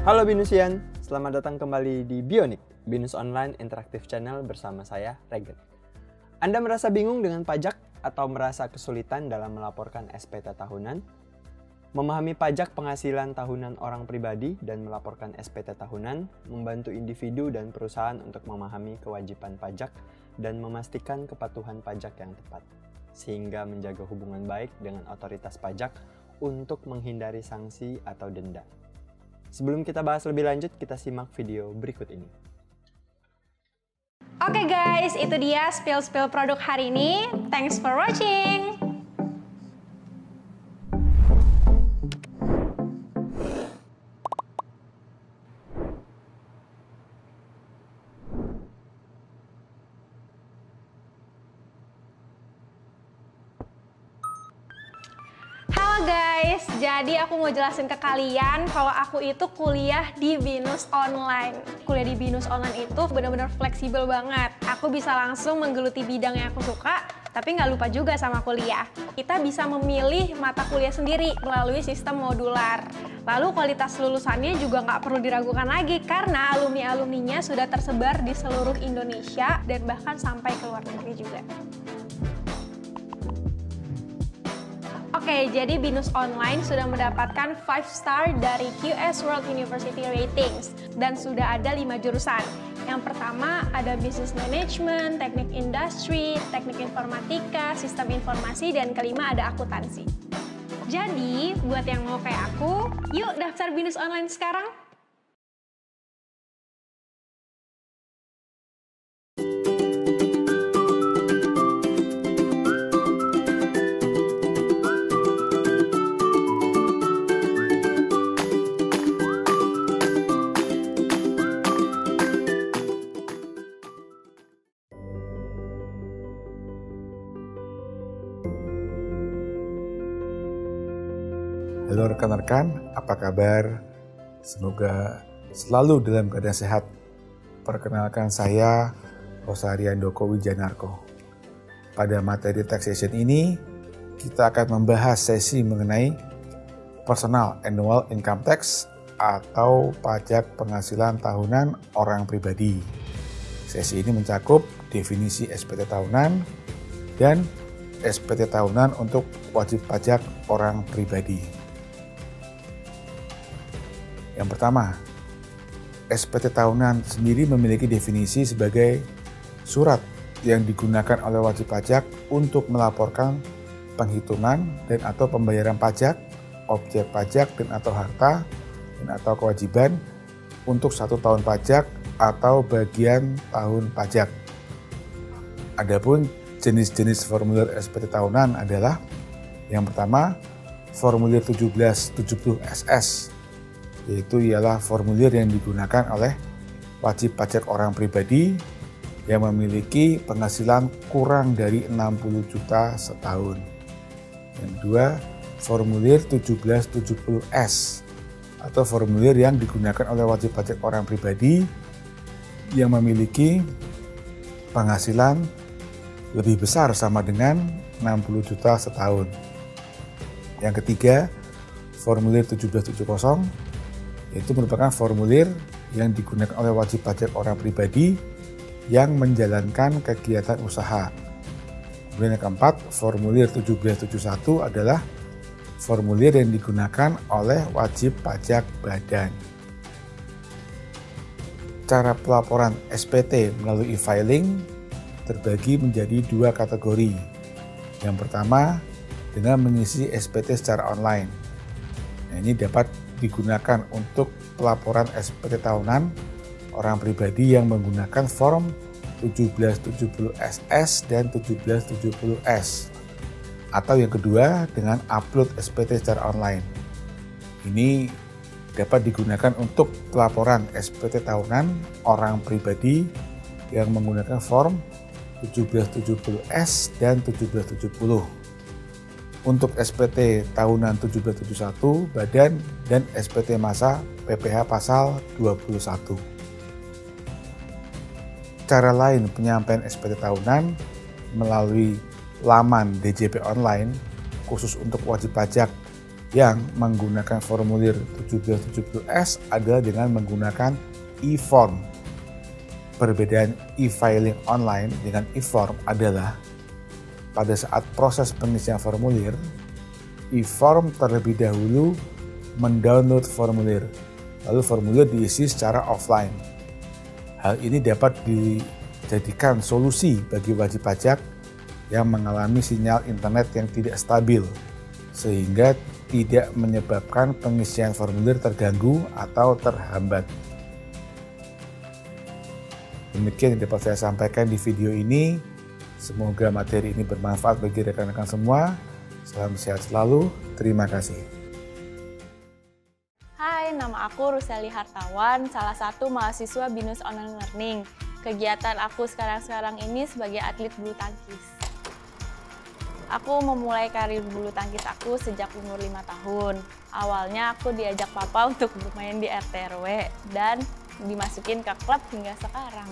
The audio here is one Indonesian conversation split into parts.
Halo Binusian, selamat datang kembali di Bionik, Binus Online Interaktif Channel bersama saya, Regen. Anda merasa bingung dengan pajak atau merasa kesulitan dalam melaporkan SPT tahunan? Memahami pajak penghasilan tahunan orang pribadi dan melaporkan SPT tahunan membantu individu dan perusahaan untuk memahami kewajiban pajak dan memastikan kepatuhan pajak yang tepat, sehingga menjaga hubungan baik dengan otoritas pajak untuk menghindari sanksi atau denda. Sebelum kita bahas lebih lanjut, kita simak video berikut ini. Oke guys, itu dia spill produk hari ini. Thanks for watching. Halo guys, jadi aku mau jelasin ke kalian kalau aku itu kuliah di Binus Online. Kuliah di Binus Online itu benar-benar fleksibel banget. Aku bisa langsung menggeluti bidang yang aku suka, tapi nggak lupa juga sama kuliah. Kita bisa memilih mata kuliah sendiri melalui sistem modular. Lalu kualitas lulusannya juga nggak perlu diragukan lagi karena alumni-alumninya sudah tersebar di seluruh Indonesia dan bahkan sampai ke luar negeri juga. Oke, jadi Binus Online sudah mendapatkan 5 star dari QS World University Ratings dan sudah ada 5 jurusan. Yang pertama ada Business Management, Teknik Industri, Teknik Informatika, Sistem Informasi, dan kelima ada Akuntansi. Jadi, buat yang mau kayak aku, yuk daftar Binus Online sekarang. Halo rekan-rekan, apa kabar? Semoga selalu dalam keadaan sehat. Perkenalkan saya, Rosarian Doko Wijanarko. Pada materi taxation ini, kita akan membahas sesi mengenai Personal Annual Income Tax atau pajak penghasilan tahunan orang pribadi. Sesi ini mencakup definisi SPT tahunan dan SPT tahunan untuk wajib pajak orang pribadi. Yang pertama, SPT tahunan sendiri memiliki definisi sebagai surat yang digunakan oleh wajib pajak untuk melaporkan penghitungan dan atau pembayaran pajak, objek pajak dan atau harta dan atau kewajiban untuk 1 tahun pajak atau bagian tahun pajak. Adapun jenis-jenis formulir SPT tahunan adalah yang pertama, formulir 1770 SS, yaitu ialah formulir yang digunakan oleh wajib pajak orang pribadi yang memiliki penghasilan kurang dari 60 juta setahun. Yang kedua, formulir 1770S atau formulir yang digunakan oleh wajib pajak orang pribadi yang memiliki penghasilan lebih besar sama dengan 60 juta setahun. Yang ketiga, formulir 1770 itu merupakan formulir yang digunakan oleh wajib pajak orang pribadi yang menjalankan kegiatan usaha. Kemudian yang keempat, formulir 1771 adalah formulir yang digunakan oleh wajib pajak badan. Cara pelaporan SPT melalui e-filing terbagi menjadi 2 kategori. Yang pertama, dengan mengisi SPT secara online. Nah, ini dapat digunakan untuk pelaporan SPT tahunan orang pribadi yang menggunakan form 1770SS dan 1770S. Atau yang kedua, dengan upload SPT secara online. Ini dapat digunakan untuk pelaporan SPT tahunan orang pribadi yang menggunakan form 1770S dan 1770. Untuk SPT tahunan 1771 badan dan SPT masa PPh pasal 21. Cara lain penyampaian SPT tahunan melalui laman DJP online khusus untuk wajib pajak yang menggunakan formulir 1770S adalah dengan menggunakan e-form. Perbedaan e-filing online dengan e-form adalah pada saat proses pengisian formulir, e-form terlebih dahulu mendownload formulir, lalu formulir diisi secara offline. Hal ini dapat dijadikan solusi bagi wajib pajak yang mengalami sinyal internet yang tidak stabil, sehingga tidak menyebabkan pengisian formulir terganggu atau terhambat. Demikian yang dapat saya sampaikan di video ini. Semoga materi ini bermanfaat bagi rekan-rekan semua. Salam sehat selalu. Terima kasih. Hai, nama aku Ruseli Hartawan, salah satu mahasiswa BINUS Online Learning. Kegiatan aku sekarang ini sebagai atlet bulu tangkis. Aku memulai karir bulu tangkis aku sejak umur 5 tahun. Awalnya aku diajak papa untuk bermain di RT/RW dan dimasukin ke klub hingga sekarang.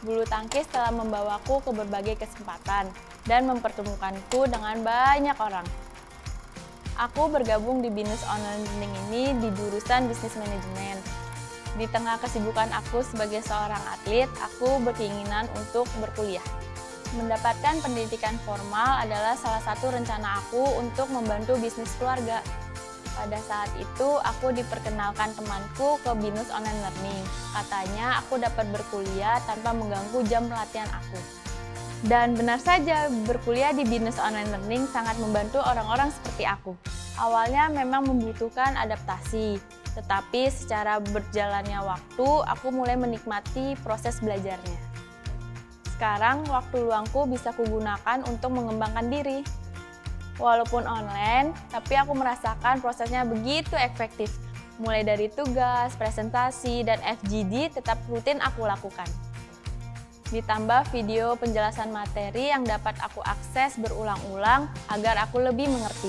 Bulu tangkis telah membawaku ke berbagai kesempatan dan mempertemukanku dengan banyak orang. Aku bergabung di BINUS Online Learning ini di jurusan Bisnis Manajemen. Di tengah kesibukan aku sebagai seorang atlet, aku berkeinginan untuk berkuliah. Mendapatkan pendidikan formal adalah salah satu rencana aku untuk membantu bisnis keluarga. Pada saat itu, aku diperkenalkan temanku ke BINUS Online Learning. Katanya aku dapat berkuliah tanpa mengganggu jam latihan aku. Dan benar saja, berkuliah di BINUS Online Learning sangat membantu orang-orang seperti aku. Awalnya memang membutuhkan adaptasi, tetapi secara berjalannya waktu, aku mulai menikmati proses belajarnya. Sekarang, waktu luangku bisa kugunakan untuk mengembangkan diri. Walaupun online, tapi aku merasakan prosesnya begitu efektif. Mulai dari tugas, presentasi, dan FGD tetap rutin aku lakukan. Ditambah video penjelasan materi yang dapat aku akses berulang-ulang agar aku lebih mengerti.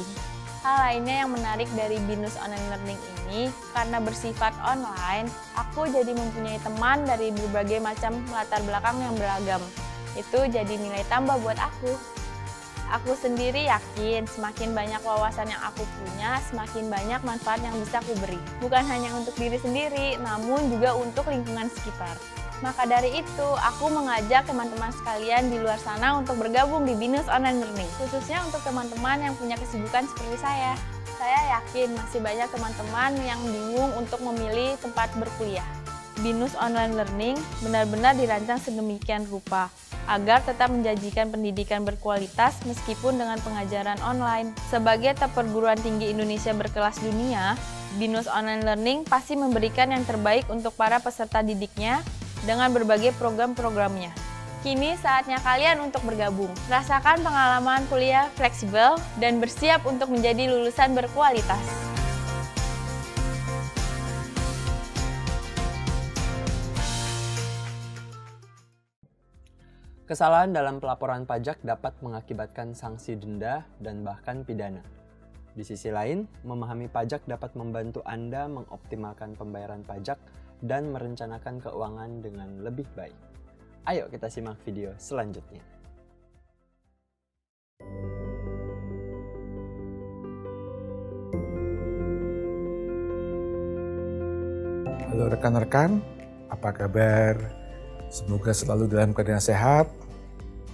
Hal lainnya yang menarik dari BINUS Online Learning ini, karena bersifat online, aku jadi mempunyai teman dari berbagai macam latar belakang yang beragam. Itu jadi nilai tambah buat aku. Aku sendiri yakin semakin banyak wawasan yang aku punya, semakin banyak manfaat yang bisa aku beri. Bukan hanya untuk diri sendiri, namun juga untuk lingkungan sekitar. Maka dari itu, aku mengajak teman-teman sekalian di luar sana untuk bergabung di BINUS Online Learning, khususnya untuk teman-teman yang punya kesibukan seperti saya. Saya yakin masih banyak teman-teman yang bingung untuk memilih tempat berkuliah. BINUS Online Learning benar-benar dirancang sedemikian rupa, agar tetap menjanjikan pendidikan berkualitas meskipun dengan pengajaran online. Sebagai top perguruan tinggi Indonesia berkelas dunia, BINUS Online Learning pasti memberikan yang terbaik untuk para peserta didiknya dengan berbagai program-programnya. Kini saatnya kalian untuk bergabung. Rasakan pengalaman kuliah fleksibel dan bersiap untuk menjadi lulusan berkualitas. Kesalahan dalam pelaporan pajak dapat mengakibatkan sanksi denda dan bahkan pidana. Di sisi lain, memahami pajak dapat membantu Anda mengoptimalkan pembayaran pajak dan merencanakan keuangan dengan lebih baik. Ayo kita simak video selanjutnya. Halo rekan-rekan, apa kabar? Semoga selalu dalam keadaan sehat.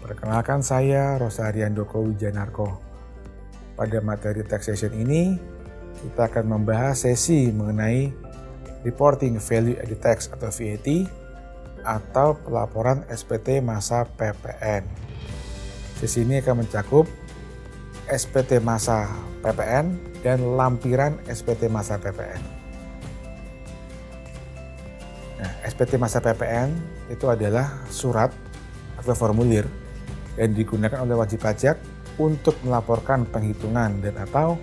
Perkenalkan saya Rosarian Doko Wijanarko. Pada materi taxation ini, kita akan membahas sesi mengenai Reporting Value Added Tax atau VAT atau pelaporan SPT masa PPN. Sesi ini akan mencakup SPT masa PPN dan lampiran SPT masa PPN. Nah, SPT masa PPN itu adalah surat atau formulir yang digunakan oleh wajib pajak untuk melaporkan penghitungan dan atau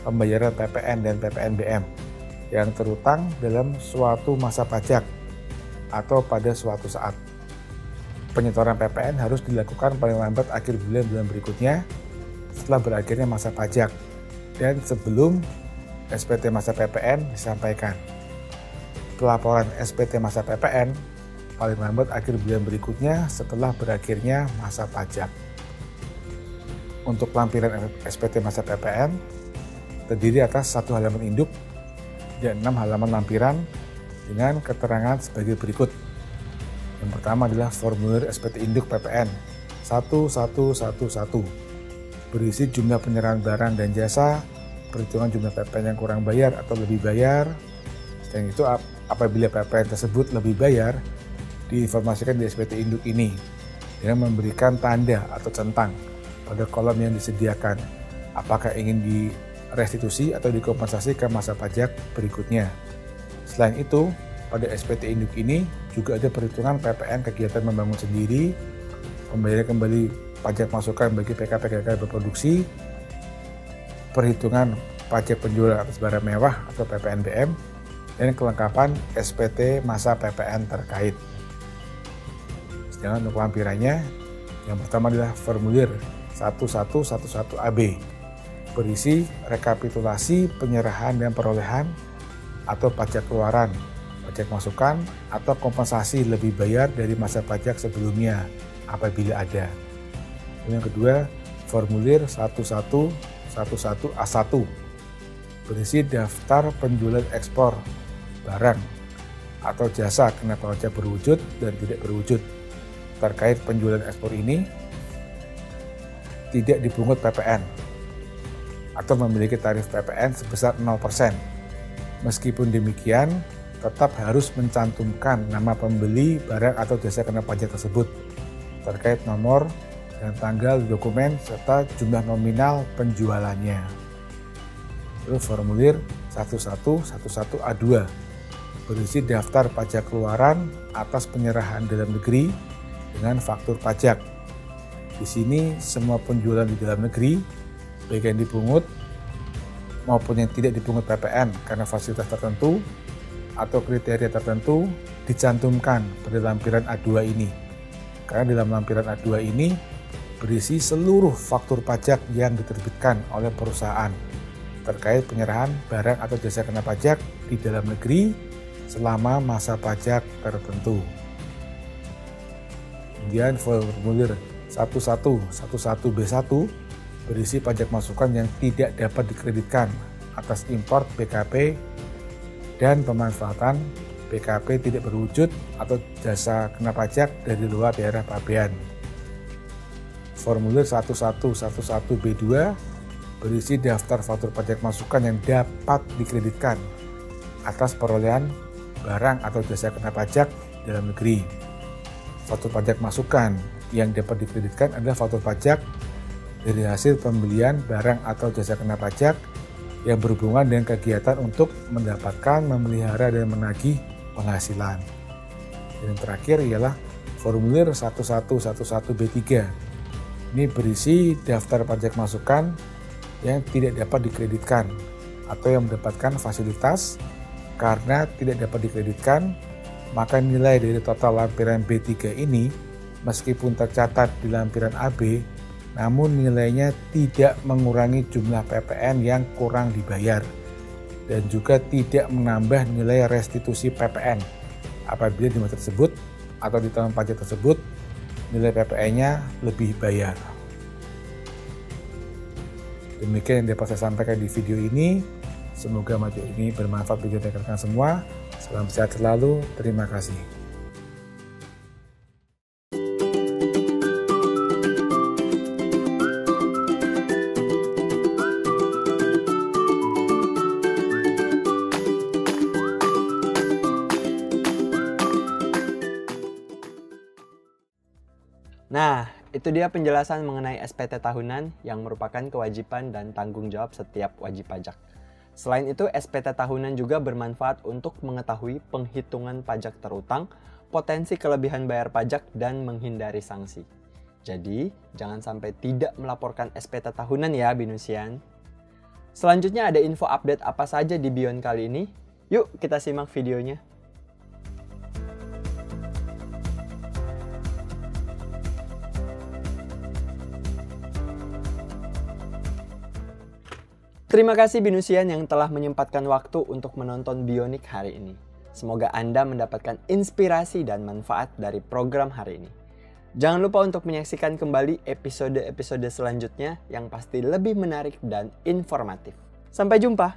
pembayaran PPN dan PPNBM yang terutang dalam suatu masa pajak atau pada suatu saat. Penyetoran PPN harus dilakukan paling lambat akhir bulan berikutnya setelah berakhirnya masa pajak dan sebelum SPT masa PPN disampaikan. Pelaporan SPT masa PPN paling lambat akhir bulan berikutnya setelah berakhirnya masa pajak. Untuk lampiran SPT masa PPN, terdiri atas 1 halaman induk dan 6 halaman lampiran dengan keterangan sebagai berikut. Yang pertama adalah formulir SPT induk PPN 1111, berisi jumlah penyerahan barang dan jasa, perhitungan jumlah PPN yang kurang bayar atau lebih bayar. Selain itu, apabila PPN tersebut lebih bayar, diinformasikan di SPT induk ini dengan memberikan tanda atau centang pada kolom yang disediakan, apakah ingin direstitusi atau dikompensasi ke masa pajak berikutnya. Selain itu, pada SPT induk ini juga ada perhitungan PPN kegiatan membangun sendiri, pembayaran kembali pajak masukan bagi PK-PKK berproduksi, perhitungan pajak penjualan atas barang mewah atau PPNBM, dan kelengkapan SPT masa PPN terkait. Sedangkan untuk lampirannya, yang pertama adalah formulir 1111AB, berisi rekapitulasi penyerahan dan perolehan atau pajak keluaran, pajak masukan, atau kompensasi lebih bayar dari masa pajak sebelumnya apabila ada. Dan yang kedua, formulir 1111A1, berisi daftar penjualan ekspor barang atau jasa kena pajak berwujud dan tidak berwujud. Terkait penjualan ekspor ini tidak dipungut PPN atau memiliki tarif PPN sebesar 0%. Meskipun demikian, tetap harus mencantumkan nama pembeli barang atau jasa kena pajak tersebut terkait nomor dan tanggal dokumen serta jumlah nominal penjualannya. Terus formulir 1111A2, berisi daftar pajak keluaran atas penyerahan dalam negeri dengan faktur pajak. Di sini semua penjualan di dalam negeri, baik yang dipungut maupun yang tidak dipungut PPN karena fasilitas tertentu atau kriteria tertentu, dicantumkan pada lampiran A2 ini. Karena dalam lampiran A2 ini berisi seluruh faktur pajak yang diterbitkan oleh perusahaan terkait penyerahan barang atau jasa kena pajak di dalam negeri selama masa pajak tertentu. Kemudian formulir 1111B1 berisi pajak masukan yang tidak dapat dikreditkan atas import BKP dan pemanfaatan BKP tidak berwujud atau jasa kena pajak dari luar daerah pabean. Formulir 1111B2 berisi daftar faktur pajak masukan yang dapat dikreditkan atas perolehan barang atau jasa kena pajak dalam negeri. Faktur pajak masukan yang dapat dikreditkan adalah faktur pajak dari hasil pembelian barang atau jasa kena pajak yang berhubungan dengan kegiatan untuk mendapatkan, memelihara, dan menagih penghasilan. Dan yang terakhir ialah formulir 1111B3. Ini berisi daftar pajak masukan yang tidak dapat dikreditkan atau yang mendapatkan fasilitas karena tidak dapat dikreditkan, maka nilai dari total lampiran B3 ini meskipun tercatat di lampiran AB, namun nilainya tidak mengurangi jumlah PPN yang kurang dibayar dan juga tidak menambah nilai restitusi PPN apabila di masa tersebut atau di tahun pajak tersebut nilai PPN-nya lebih bayar. Demikian yang dapat saya sampaikan di video ini. Semoga materi ini bermanfaat bagi rekan-rekan semua. Salam sehat selalu. Terima kasih. Nah, itu dia penjelasan mengenai SPT tahunan yang merupakan kewajiban dan tanggung jawab setiap wajib pajak. Selain itu, SPT tahunan juga bermanfaat untuk mengetahui penghitungan pajak terutang, potensi kelebihan bayar pajak, dan menghindari sanksi. Jadi, jangan sampai tidak melaporkan SPT tahunan ya, Binusian. Selanjutnya ada info update apa saja di Bion kali ini. Yuk, kita simak videonya. Terima kasih Binusian yang telah menyempatkan waktu untuk menonton Bionik hari ini. Semoga Anda mendapatkan inspirasi dan manfaat dari program hari ini. Jangan lupa untuk menyaksikan kembali episode-episode selanjutnya yang pasti lebih menarik dan informatif. Sampai jumpa.